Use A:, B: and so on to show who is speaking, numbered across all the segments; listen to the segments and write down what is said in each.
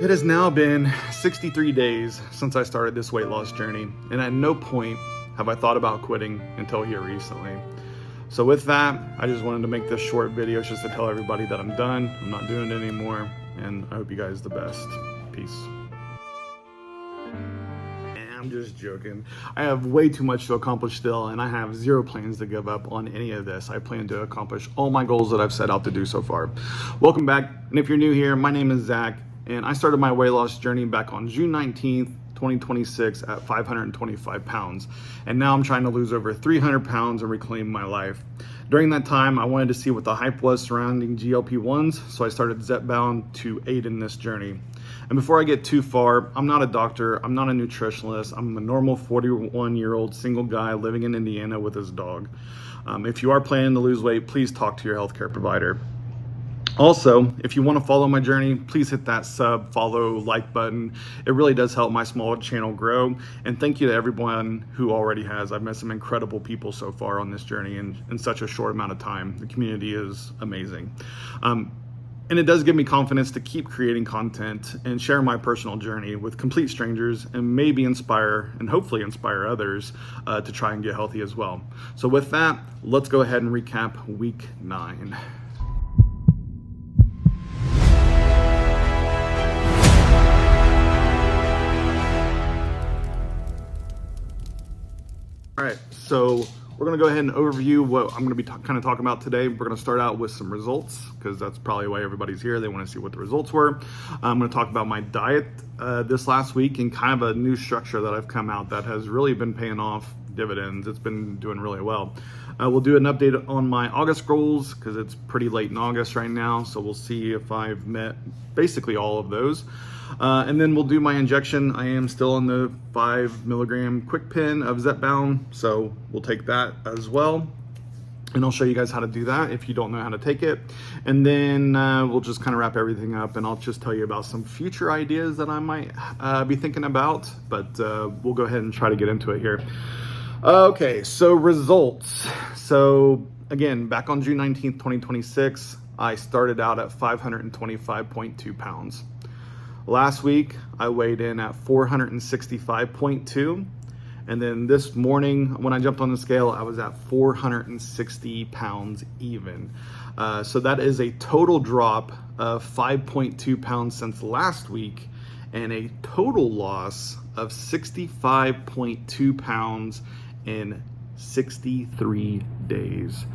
A: It has now been 63 days since I started this weight loss journey, and at no point have I thought about quitting until here recently. So with that, I just wanted to make this short video just to tell everybody that I'm done, I'm not doing it anymore, and I hope you guys the best. Peace. I'm just joking. I have way too much to accomplish still, and I have zero plans to give up on any of this. I plan to accomplish all my goals that I've set out to do so far. Welcome back, and if you're new here, my name is Zach, and I started my weight loss journey back on June 19th, 2026 at 525 pounds. And now I'm trying to lose over 300 pounds and reclaim my life. During that time, I wanted to see what the hype was surrounding GLP-1s, so I started Zepbound to aid in this journey. And before I get too far, I'm not a doctor, I'm not a nutritionist, I'm a normal 41-year-old single guy living in Indiana with his dog. If you are planning to lose weight, please talk to your healthcare provider. Also, if you want to follow my journey, please hit that sub, follow, like button. It really does help my small channel grow. And thank you to everyone who already has. I've met some incredible people so far on this journey in such a short amount of time. The community is amazing. And it does give me confidence to keep creating content and share my personal journey with complete strangers and maybe inspire and hopefully inspire others to try and get healthy as well. So with that, let's go ahead and recap week 9. All right, so we're gonna go ahead and overview what I'm gonna be kind of talking about today. We're gonna start out with some results because that's probably why everybody's here. They wanna see what the results were. I'm gonna talk about my diet this last week and kind of a new structure that I've come out that has really been paying off dividends. It's been doing really well. We'll do an update on my August goals because it's pretty late in August right now. So we'll see if I've met basically all of those. And then we'll do my injection. I am still on the 5 milligram KwikPen of Zepbound, so we'll take that as well. And I'll show you guys how to do that if you don't know how to take it. And then we'll just kind of wrap everything up, and I'll just tell you about some future ideas that I might be thinking about, but we'll go ahead and try to get into it here. Okay, so results. So again, back on June 19th, 2026, I started out at 525.2 pounds. Last week, I weighed in at 465.2. And then this morning, when I jumped on the scale, I was at 460 pounds even. So that is a total drop of 5.2 pounds since last week and a total loss of 65.2 pounds in 63 days.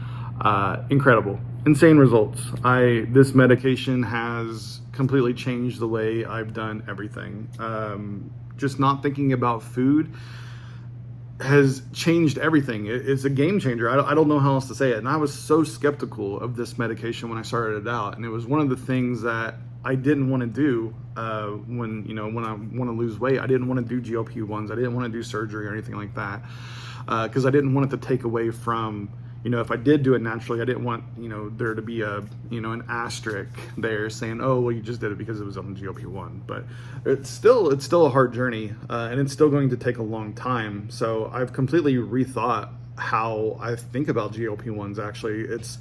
A: Incredible, insane results. This medication has completely changed the way I've done everything. Just not thinking about food has changed everything. It's a game changer. I don't know how else to say it. And I was so skeptical of this medication when I started it out. And it was one of the things that I didn't want to do when I want to lose weight. I didn't want to do GLP-1s. I didn't want to do surgery or anything like that because I didn't want it to take away from, if I did do it naturally, I didn't want, there to be an asterisk there saying, oh, well, you just did it because it was on GLP-1. But it's still a hard journey, and it's still going to take a long time. So I've completely rethought how I think about GLP-1s. Actually, it's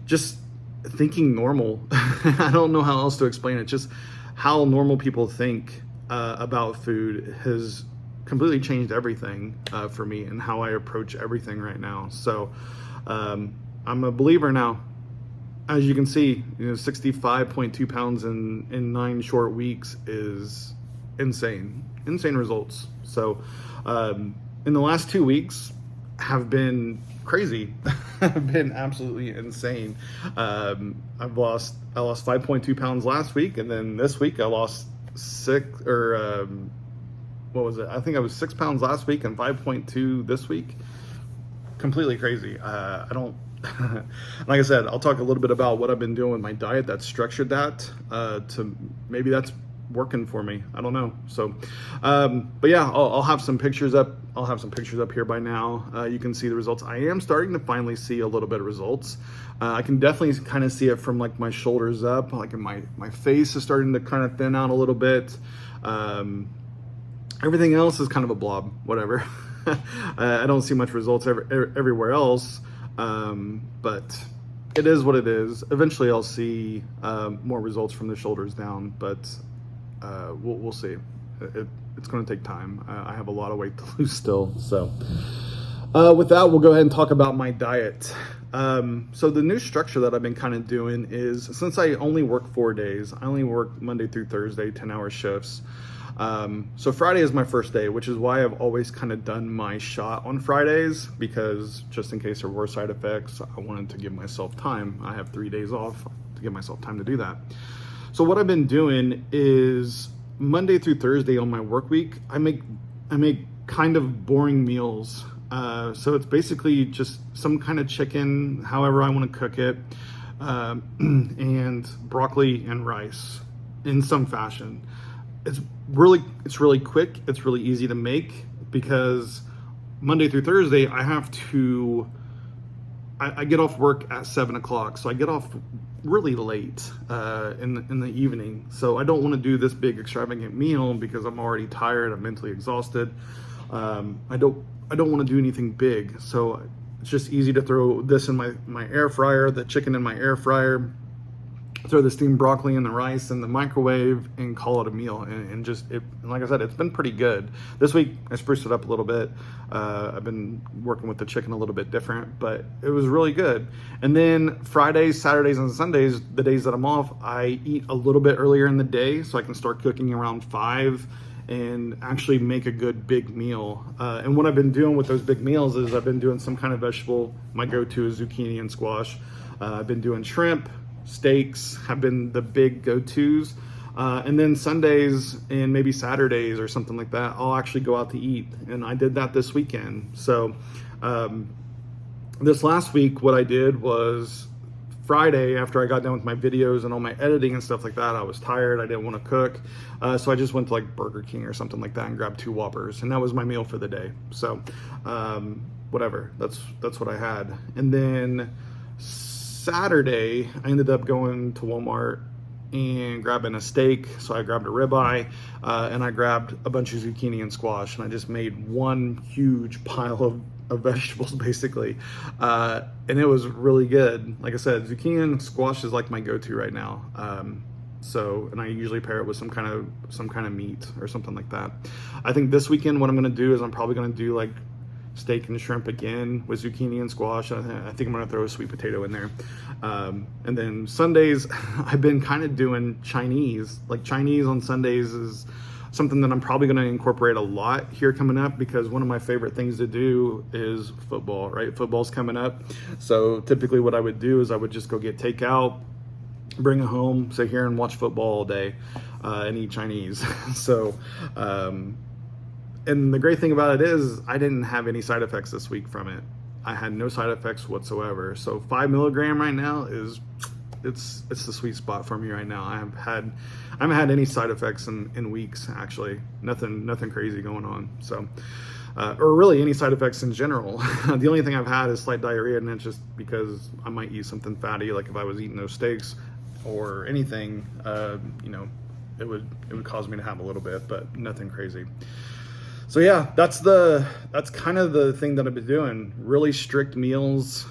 A: just thinking normal. I don't know how else to explain it. Just how normal people think about food has completely changed everything for me and how I approach everything right now. So I'm a believer now. As you can see, 65.2 pounds in 9 short weeks is insane results. So in the last 2 weeks have been crazy. Have been absolutely insane. I lost 5.2 pounds last week, and then this week I lost 6 what was it? I think I was 6 pounds last week and 5.2 this week. Completely crazy. I don't, like I said, I'll talk a little bit about what I've been doing with my diet that's structured that to maybe that's working for me. I don't know. So, but yeah, I'll have some pictures up. I'll have some pictures up here by now. You can see the results. I am starting to finally see a little bit of results. I can definitely kind of see it from like my shoulders up, like in my face is starting to kind of thin out a little bit. Everything else is kind of a blob, whatever. I don't see much results everywhere else, but it is what it is. Eventually I'll see more results from the shoulders down, but we'll see. It's going to take time. I have a lot of weight to lose still. So with that, we'll go ahead and talk about my diet. So the new structure that I've been kind of doing is, since I only work 4 days, I only work Monday through Thursday, 10-hour shifts. So Friday is my first day, which is why I've always kind of done my shot on Fridays, because just in case there were side effects, I wanted to give myself time. I have 3 days off to give myself time to do that. So what I've been doing is Monday through Thursday on my work week, I make kind of boring meals. So it's basically just some kind of chicken, however I want to cook it, and broccoli and rice in some fashion. It's really quick. It's really easy to make, because Monday through Thursday I get off work at 7 o'clock, so I get off really late in the evening. So I don't want to do this big extravagant meal because I'm already tired. I'm mentally exhausted. I don't want to do anything big, so it's just easy to throw this in my air fryer, the chicken in my air fryer, throw the steamed broccoli and the rice in the microwave, and call it a meal. And like I said, it's been pretty good. This week I spruced it up a little bit. I've been working with the chicken a little bit different, but it was really good. And then Fridays, Saturdays, and Sundays, the days that I'm off, I eat a little bit earlier in the day so I can start cooking around 5 and actually make a good big meal. And what I've been doing with those big meals is I've been doing some kind of vegetable. My go-to is zucchini and squash. I've been doing shrimp, steaks have been the big go-tos. And then Sundays and maybe Saturdays or something like that, I'll actually go out to eat. And I did that this weekend. So this last week, what I did was Friday, after I got done with my videos and all my editing and stuff like that, I was tired. I didn't want to cook. So I just went to like Burger King or something like that and grabbed 2 Whoppers. And that was my meal for the day. So whatever, that's what I had. And then Saturday, I ended up going to Walmart and grabbing a steak. So I grabbed a ribeye and I grabbed a bunch of zucchini and squash, and I just made one huge pile of vegetables basically. And it was really good. Like I said, zucchini and squash is like my go-to right now. And I usually pair it with some kind of meat or something like that. I think this weekend what I'm going to do is I'm probably going to do like steak and shrimp again with zucchini and squash. I think I'm going to throw a sweet potato in there. And then Sundays, I've been kind of doing Chinese. Like Chinese on Sundays is something that I'm probably going to incorporate a lot here coming up, because one of my favorite things to do is football, right? Football's coming up. So typically what I would do is I would just go get takeout, bring it home, sit here and watch football all day and eat Chinese. So, and the great thing about it is I didn't have any side effects this week from it. I had no side effects whatsoever. So 5 milligram right now it's the sweet spot for me right now. I haven't had any side effects in weeks, actually. Nothing crazy going on. So, or really any side effects in general. The only thing I've had is slight diarrhea, and that's just because I might eat something fatty. Like if I was eating those steaks or anything, it would cause me to have a little bit, but nothing crazy. So yeah, that's kind of the thing that I've been doing. Really strict meals,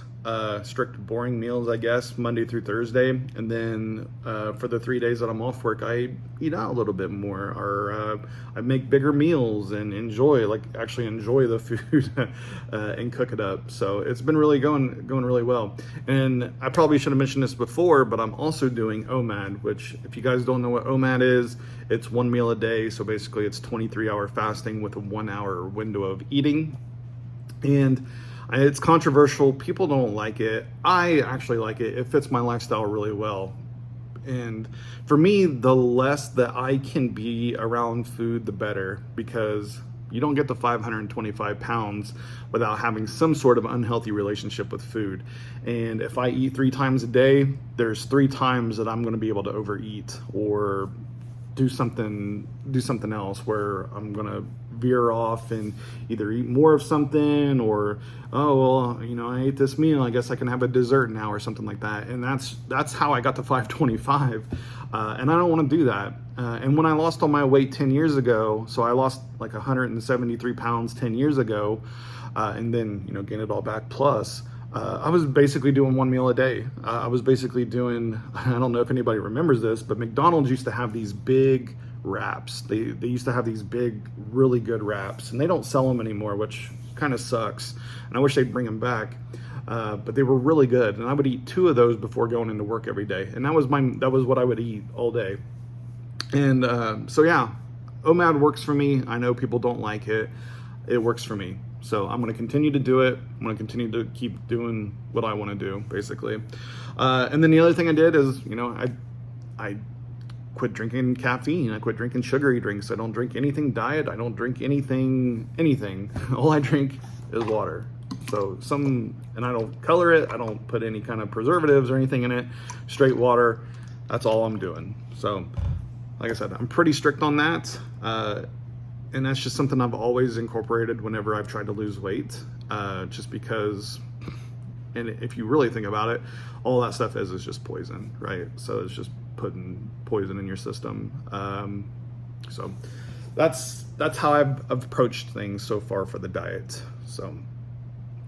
A: strict boring meals, I guess, Monday through Thursday. And then for the 3 days that I'm off work, I eat out a little bit more, or I make bigger meals and enjoy the food and cook it up. So it's been really going really well. And I probably should have mentioned this before, but I'm also doing OMAD, which if you guys don't know what OMAD is, it's 1 meal a day. So basically it's 23-hour fasting with a 1-hour window of eating. And it's controversial. People don't like it. I actually like it. It fits my lifestyle really well. And for me, the less that I can be around food, the better, because you don't get to 525 pounds without having some sort of unhealthy relationship with food. And if I eat 3 times a day, there's 3 times that I'm going to be able to overeat or do something else where I'm going to veer off and either eat more of something, or I ate this meal, I guess I can have a dessert now or something like that. And that's how I got to 525, and I don't want to do that. And when I lost all my weight 10 years ago, so I lost like 173 pounds 10 years ago, and then gained it all back plus, I was basically doing 1 meal a day. I was basically doing, I don't know if anybody remembers this, but McDonald's used to have these big wraps. They used to have these big, really good wraps, and they don't sell them anymore, which kind of sucks. And I wish they'd bring them back. But they were really good, and I would eat 2 of those before going into work every day, and that was what I would eat all day. And so yeah, OMAD works for me. I know people don't like it. It works for me. So I'm going to continue to do it. I'm going to continue to keep doing what I want to do, basically. And then the other thing I did is, I quit drinking caffeine. I quit drinking sugary drinks. I don't drink anything diet. I don't drink anything. All I drink is water. So and I don't color it. I don't put any kind of preservatives or anything in it. Straight water. That's all I'm doing. So, like I said, I'm pretty strict on that. And that's just something I've always incorporated whenever I've tried to lose weight, just because, and if you really think about it, all that stuff is just poison, right? So it's just putting poison in your system. So that's how I've approached things so far for the diet. So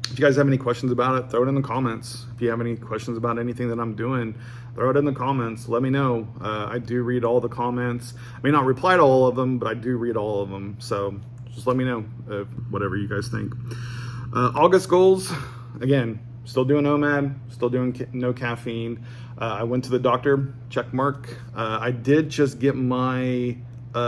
A: if you guys have any questions about it, throw it in the comments. If you have any questions about anything that I'm doing, throw it in the comments. Let me know. I do read all the comments. I may not reply to all of them, but I do read all of them. So just let me know whatever you guys think. August goals, again, still doing OMAD, still doing no caffeine. I went to the doctor, check mark. I did just get my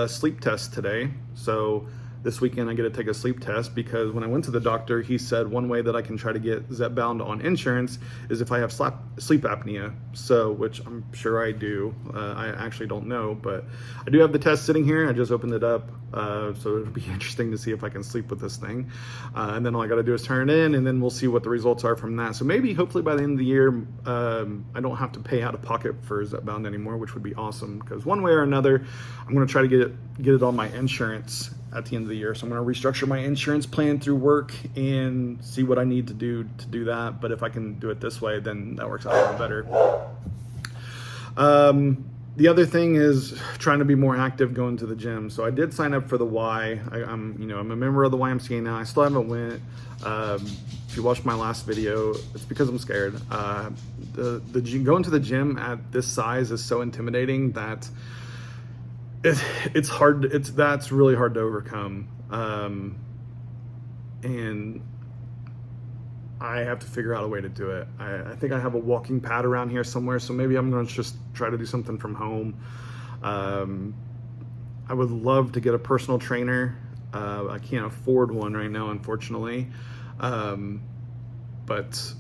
A: sleep test today. So this weekend I get to take a sleep test, because when I went to the doctor, he said one way that I can try to get Zepbound on insurance is if I have sleep apnea. So, which I'm sure I do. I actually don't know, but I do have the test sitting here. I just opened it up. So it'll be interesting to see if I can sleep with this thing. And then all I got to do is turn it in, and then we'll see what the results are from that. So maybe, hopefully by the end of the year, I don't have to pay out of pocket for Zepbound anymore, which would be awesome, because one way or another, I'm going to try to get it on my insurance at the end of the year. So I'm going to restructure my insurance plan through work and see what I need to do that. But if I can do it this way, then that works out a little better. The other thing is trying to be more active going to the gym. So I did sign up for the Y. I'm a member of the YMCA now. I still haven't went. If you watched my last video, it's because I'm scared. Going to the gym at this size is so intimidating that it's hard. That's really hard to overcome. And I have to figure out a way to do it. I think I have a walking pad around here somewhere, so maybe I'm going to just try to do something from home. I would love to get a personal trainer. I can't afford one right now, unfortunately. But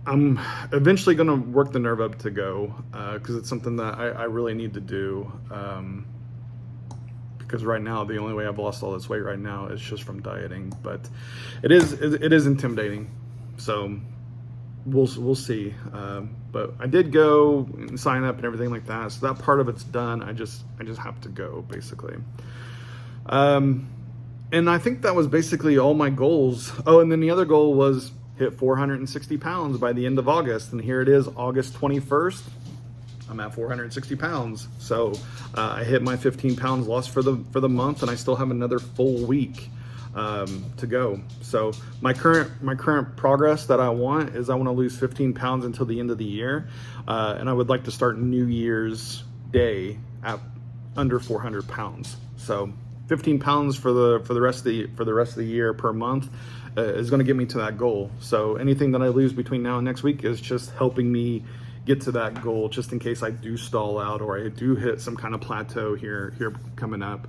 A: I'm eventually going to work the nerve up to go, because it's something that I really need to do. Because right now, the only way I've lost all this weight right now is just from dieting. But it is intimidating. So we'll see. But I did go and sign up and everything like that. So that part of it's done. I just have to go, basically. And I think that was basically all my goals. Oh, and then the other goal was hit 460 pounds by the end of August. And here it is, August 21st. I'm at 460 pounds. So I hit my 15 pounds lost for the month, and I still have another full week to go. So my current progress that I want is I want to lose 15 pounds until the end of the year, and I would like to start New Year's Day at under 400 pounds. So 15 pounds for the rest of the year per month is going to get me to that goal. So anything that I lose between now and next week is just helping me get to that goal, just in case I do stall out or I do hit some kind of plateau here coming up,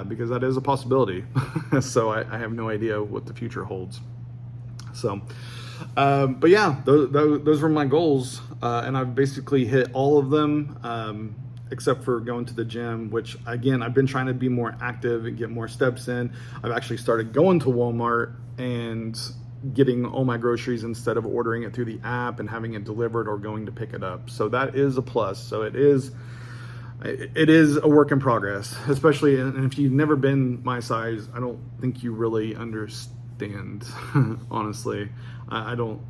A: because that is a possibility. So I have no idea what the future holds. So, but yeah, those were my goals, and I've basically hit all of them, except for going to the gym, which again, I've been trying to be more active and get more steps in. I've actually started going to Walmart and getting all my groceries instead of ordering it through the app and having it delivered or going to pick it up. So that is a plus. So it is a work in progress, especially, and if you've never been my size, I don't think you really understand. Honestly, I don't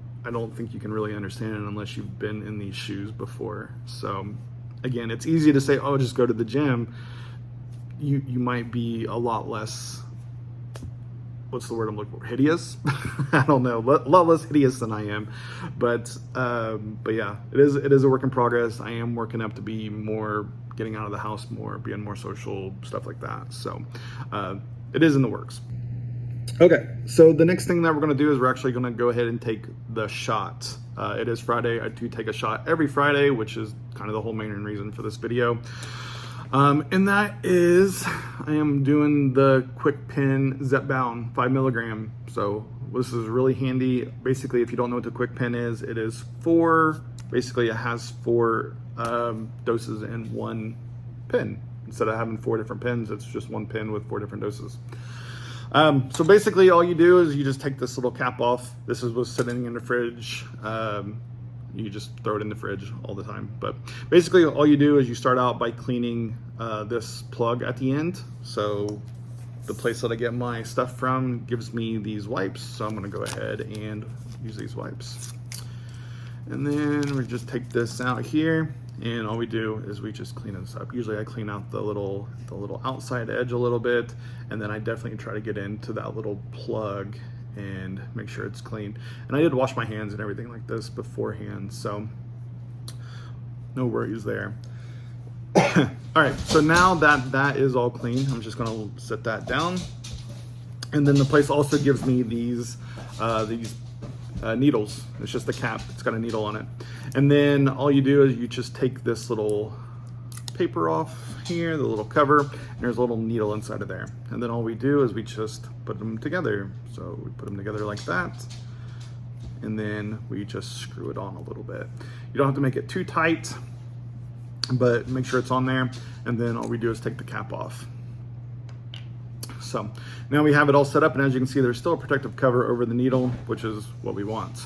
A: think you can really understand it unless you've been in these shoes before. So again, it's easy to say, oh, just go to the gym. You might be a lot less, what's the word I'm looking for? Hideous? I don't know. A lot less hideous than I am. But yeah, it is a work in progress. I am working up to be more getting out of the house more, being more social, stuff like that. So it is in the works. Okay, so the next thing that we're going to do is we're actually going to go ahead and take the shot. It is Friday. I do take a shot every Friday, which is kind of the whole main reason for this video. And that is, I am doing the KwikPen Zepbound 5 milligram. So this is really handy. Basically, if you don't know what the KwikPen is, it is basically it has 4 doses in one pen. Instead of having 4 different pens, it's just one pen with 4 different doses. So basically all you do is you just take this little cap off. This is what's sitting in the fridge. You just throw it in the fridge all the time. But basically all you do is you start out by cleaning this plug at the end. So the place that I get my stuff from gives me these wipes. So I'm gonna go ahead and use these wipes. And then we just take this out here, and all we do is we just clean this up. Usually I clean out the little outside edge a little bit, and then I definitely try to get into that little plug and make sure it's clean. And I did wash my hands and everything like this beforehand, so no worries there. All right, so now that is all clean, I'm just gonna set that down. And then the place also gives me these needles. It's just a cap, it's got a needle on it. And then all you do is you just take this little paper off here, the little cover, and there's a little needle inside of there. And then all we do is we just put them together. So we put them together like that, and then we just screw it on a little bit. You don't have to make it too tight, but make sure it's on there. And then all we do is take the cap off. So now we have it all set up, and as you can see, there's still a protective cover over the needle, which is what we want.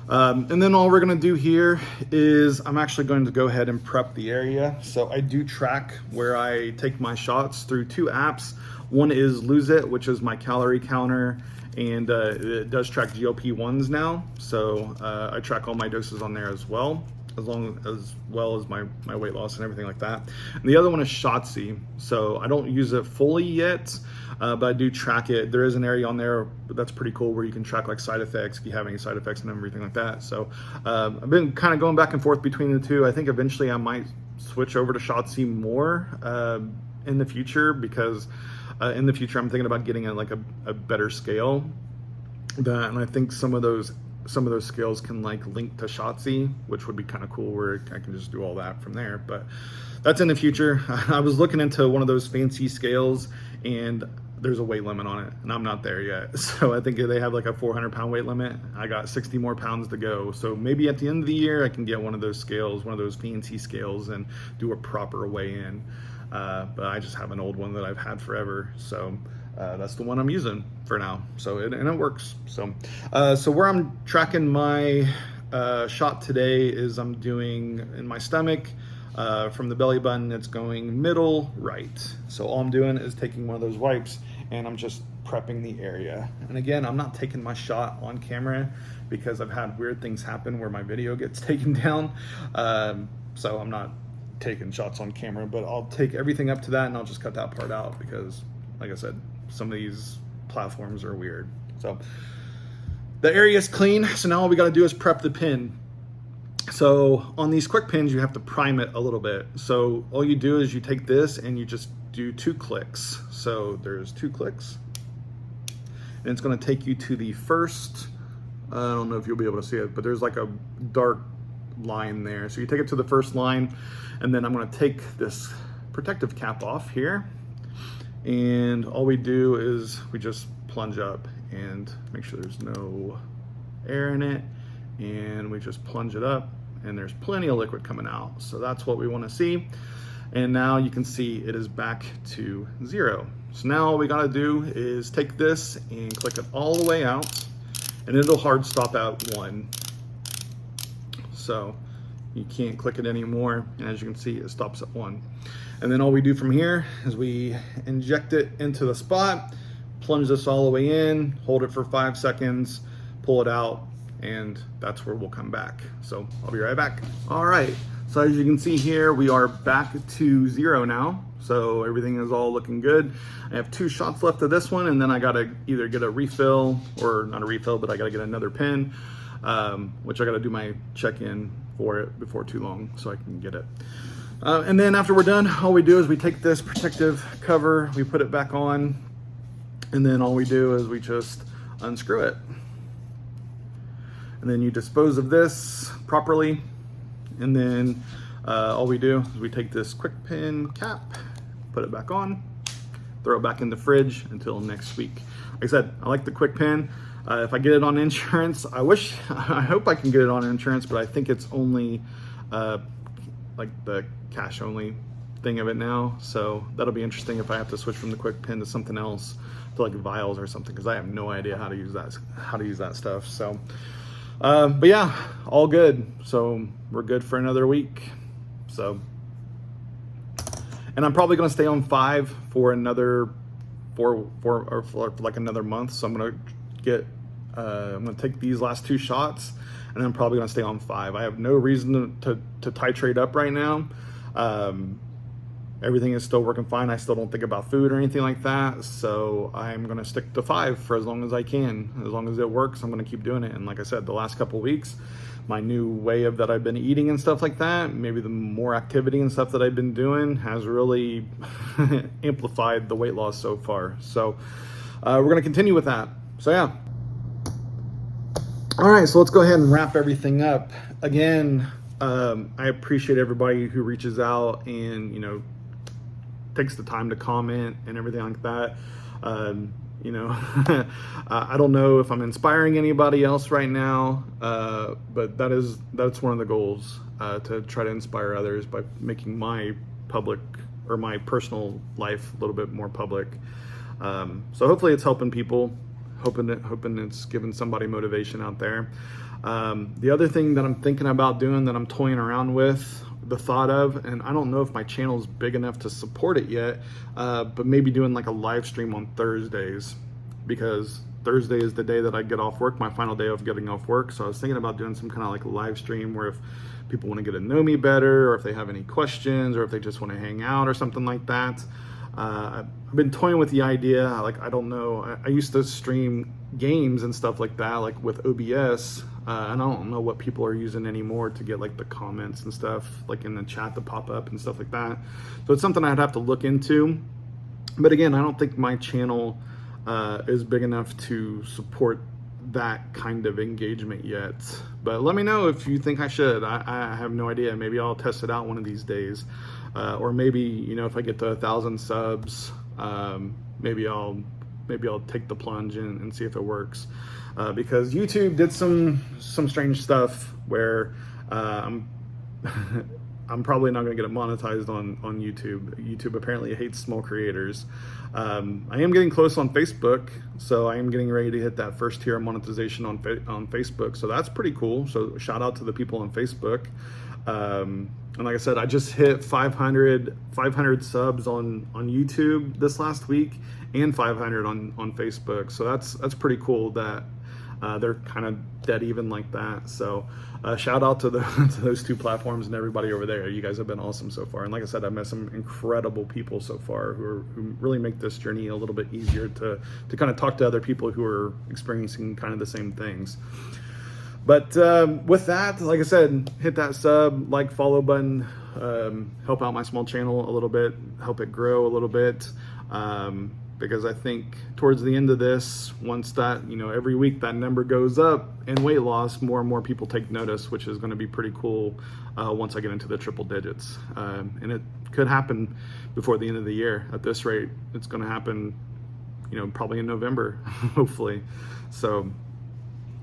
A: And then all we're gonna do here is I'm actually going to go ahead and prep the area. So I do track where I take my shots through 2 apps. One is Lose It, which is my calorie counter, and it does track GLP-1s now. So I track all my doses on there as well as my weight loss and everything like that. And the other one is Shotsy. So I don't use it fully yet, but I do track it. There is an area on there that's pretty cool where you can track like side effects, if you have any side effects and everything like that. So I've been kind of going back and forth between the two. I think eventually I might switch over to Shotsy more in the future, because in the future I'm thinking about getting a better scale. And I think some of those scales can like link to Shotsy, which would be kind of cool, where I can just do all that from there. But that's in the future. I was looking into one of those fancy scales, and there's a weight limit on it, and I'm not there yet. So I think they have like a 400-pound weight limit. I got 60 more pounds to go. So maybe at the end of the year, I can get one of those scales, one of those fancy scales, and do a proper weigh-in. But I just have an old one that I've had forever. So that's the one I'm using for now. So it works. So where I'm tracking my shot today is I'm doing in my stomach, from the belly button, it's going middle right. So all I'm doing is taking one of those wipes, and I'm just prepping the area. And again, I'm not taking my shot on camera because I've had weird things happen where my video gets taken down. So I'm not taking shots on camera, but I'll take everything up to that, and I'll just cut that part out because, like I said, some of these platforms are weird. So the area is clean. So now all we got to do is prep the pin. So on these KwikPens, you have to prime it a little bit. So all you do is you take this and you just do 2 clicks. So there's 2 clicks, and it's going to take you to the first, I don't know if you'll be able to see it, but there's like a dark line there. So you take it to the first line, and then I'm going to take this protective cap off here. And all we do is we just plunge up and make sure there's no air in it. And we just plunge it up, and there's plenty of liquid coming out. So that's what we want to see. And now you can see it is back to 0. So now all we got to do is take this and click it all the way out, and it'll hard stop at 1. So you can't click it anymore. And as you can see, it stops at 1. And then all we do from here is we inject it into the spot, plunge this all the way in, hold it for 5 seconds, pull it out, and that's where we'll come back. So I'll be right back. All right, so as you can see here, we are back to 0 now. So everything is all looking good. I have 2 shots left of this one, and then I gotta either get a refill, or not a refill, but I gotta get another pen, which I gotta do my check-in for it before too long so I can get it. And then after we're done, all we do is we take this protective cover, we put it back on, and then all we do is we just unscrew it. And then you dispose of this properly. And then all we do is we take this KwikPen cap, put it back on, throw it back in the fridge until next week. Like I said, I like the KwikPen. If I get it on insurance, I hope I can get it on insurance, but I think it's only like the cash only thing of it now. So that'll be interesting if I have to switch from the KwikPen to something else, to like vials or something, because I have no idea how to use that stuff. So, but yeah, all good. So we're good for another week. So, and I'm probably going to stay on 5 for another for like another month. So I'm going to take these last 2 shots, and I'm probably going to stay on 5. I have no reason to titrate up right now. Everything is still working fine. I still don't think about food or anything like that. So I'm going to stick to 5 for as long as I can. As long as it works, I'm going to keep doing it. And like I said, the last couple of weeks, my new way of that I've been eating and stuff like that, maybe the more activity and stuff that I've been doing has really amplified the weight loss so far. So we're going to continue with that. So yeah. All right, so let's go ahead and wrap everything up. Again, I appreciate everybody who reaches out and, you know, takes the time to comment and everything like that. You know, I don't know if I'm inspiring anybody else right now, but that's one of the goals, to try to inspire others by making my public or my personal life a little bit more public. So hopefully it's helping people. Hoping it's giving somebody motivation out there. The other thing that I'm thinking about doing, that I'm toying around with the thought of, and I don't know if my channel is big enough to support it yet, but maybe doing like a live stream on Thursdays, because Thursday is the day that I get off work, my final day of getting off work. So I was thinking about doing some kind of like a live stream where if people want to get to know me better, or if they have any questions, or if they just want to hang out or something like that. I've been toying with the idea, like, I don't know, I used to stream games and stuff like that, like with OBS, and I don't know what people are using anymore to get like the comments and stuff, like in the chat to pop up and stuff like that. So it's something I'd have to look into. But again, I don't think my channel is big enough to support that kind of engagement yet. But let me know if you think I should. I have no idea. Maybe I'll test it out one of these days. Or maybe, you know, if I get to 1,000 subs, maybe I'll take the plunge and see if it works. Because YouTube did some strange stuff where I'm probably not going to get it monetized on YouTube. YouTube apparently hates small creators. I am getting close on Facebook, so I am getting ready to hit that first tier of monetization on Facebook. So that's pretty cool. So shout out to the people on Facebook. And like I said, I just hit 500 subs on YouTube this last week, and 500 on Facebook. So that's pretty cool that they're kind of dead even like that. So shout out to those 2 platforms and everybody over there. You guys have been awesome so far. And like I said, I've met some incredible people so far who really make this journey a little bit easier to kind of talk to other people who are experiencing kind of the same things. But with that, like I said, hit that sub, like, follow button, help out my small channel a little bit, help it grow a little bit, because I think towards the end of this, once that, you know, every week that number goes up in weight loss, more and more people take notice, which is going to be pretty cool once I get into the triple digits. And it could happen before the end of the year. At this rate, it's going to happen, you know, probably in November, hopefully. So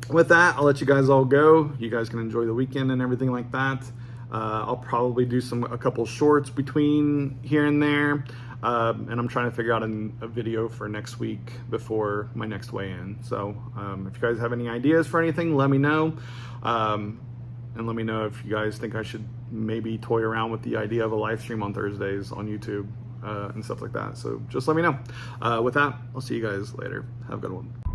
A: with that, I'll let you guys all go. You guys can enjoy the weekend and everything like that. I'll probably do a couple shorts between here and there. And I'm trying to figure out a video for next week before my next weigh-in. So if you guys have any ideas for anything, let me know. And let me know if you guys think I should maybe toy around with the idea of a live stream on Thursdays on YouTube and stuff like that. So just let me know. With that, I'll see you guys later. Have a good one.